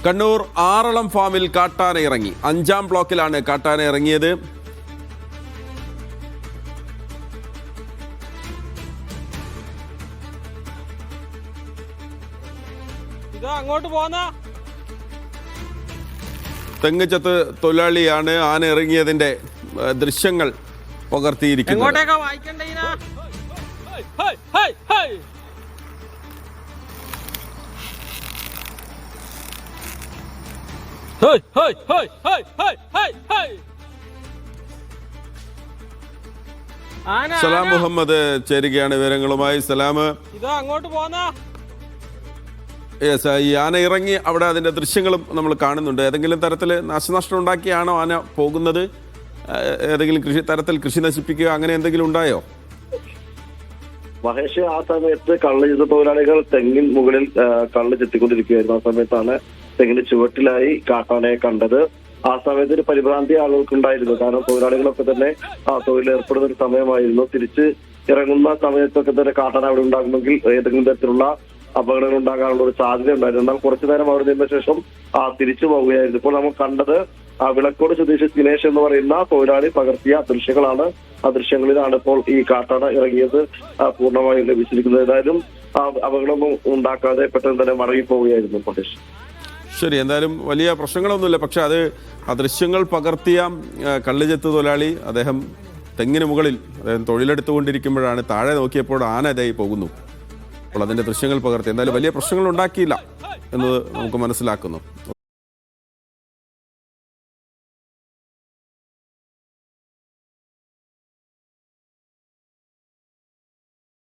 കണ്ണൂർ ആറളം ഫാമിൽ കാട്ടാന ഇറങ്ങി. 5-ാം ബ്ലോക്കിലാണ് കാട്ടാന ഇറങ്ങിയത്. അങ്ങോട്ട് പോന്ന തെങ്ങുചത്ത് തൊഴിലാളിയാണ് ആന ഇറങ്ങിയതിന്റെ ദൃശ്യങ്ങൾ പകർത്തിയിരിക്കുന്നത്. സലാം മുഹമ്മദ് ചേരുകയാണ് വിവരങ്ങളുമായി. സലാം, അങ്ങോട്ട് പോന്ന ഈ ആന ഇറങ്ങി അവിടെ അതിന്റെ ദൃശ്യങ്ങളും നമ്മൾ കാണുന്നുണ്ട്. ഏതെങ്കിലും തരത്തിൽ നാശനഷ്ടം ഉണ്ടാക്കിയാണോ ആന പോകുന്നത്? ഏതെങ്കിലും കൃഷി നശിപ്പിക്കുക അങ്ങനെ എന്തെങ്കിലും ഉണ്ടായോ? മഹേഷ്, ആ സമയത്ത് കള്ള് ചെയ്ത തൊഴിലാളികൾ തെങ്ങിൻ മുകളിൽ കള്ള് ചെത്തിക്കൊണ്ടിരിക്കുകയായിരുന്നു. ആ സമയത്താണ് തെങ്ങിന് ചുവട്ടിലായി കാട്ടാനയെ കണ്ടത്. ആ സമയത്ത് ഒരു പരിഭ്രാന്തി ആളുകൾക്കുണ്ടായിരുന്നു. കാരണം തൊഴിലാളികളൊക്കെ തന്നെ ആ തൊഴിൽ ഏർപ്പെടുന്ന ഒരു സമയമായിരുന്നു. തിരിച്ച് ഇറങ്ങുന്ന സമയത്തൊക്കെ തന്നെ കാട്ടാന അവിടെ ഉണ്ടാകുമെങ്കിൽ ഏതെങ്കിലും തരത്തിലുള്ള അപകടങ്ങൾ ഉണ്ടാകാനുള്ള ഒരു സാധ്യത ഉണ്ടായിരുന്നു. എന്നാൽ കുറച്ചു നേരം അവിടെ നിന്ന ശേഷം തിരിച്ചു പോവുകയായിരുന്നു. ഇപ്പോൾ നമ്മൾ കണ്ടത് വിളക്കോട് സ്വദേശി ദിനേശ് എന്ന് പറയുന്ന തൊഴിലാളി പകർത്തിയ ദൃശ്യങ്ങളാണ്. ആ ദൃശ്യങ്ങളിലാണ് ഇപ്പോൾ ഈ കാട്ടാന ഇറങ്ങിയത് പൂർണ്ണമായും ലഭിച്ചിരിക്കുന്നത്. ഏതായാലും അപകടമൊന്നും ഉണ്ടാക്കാതെ പെട്ടെന്ന് തന്നെ മടങ്ങിപ്പോവുകയായിരുന്നു മഹേഷ്. ശരി, എന്തായാലും വലിയ പ്രശ്നങ്ങളൊന്നുമില്ല. പക്ഷെ ആ ദൃശ്യങ്ങൾ പകർത്തിയ കള്ളുചെത്ത് തൊഴിലാളി അദ്ദേഹം തെങ്ങിന് മുകളിൽ തൊഴിലെടുത്തുകൊണ്ടിരിക്കുമ്പോഴാണ് താഴെ നോക്കിയപ്പോൾ ആന ഇതായി പോകുന്നു. അപ്പോൾ അതിന്റെ ദൃശ്യങ്ങൾ പകർത്തി. എന്തായാലും വലിയ പ്രശ്നങ്ങൾ ഉണ്ടാക്കിയില്ല എന്നത് നമുക്ക് മനസ്സിലാക്കുന്നു.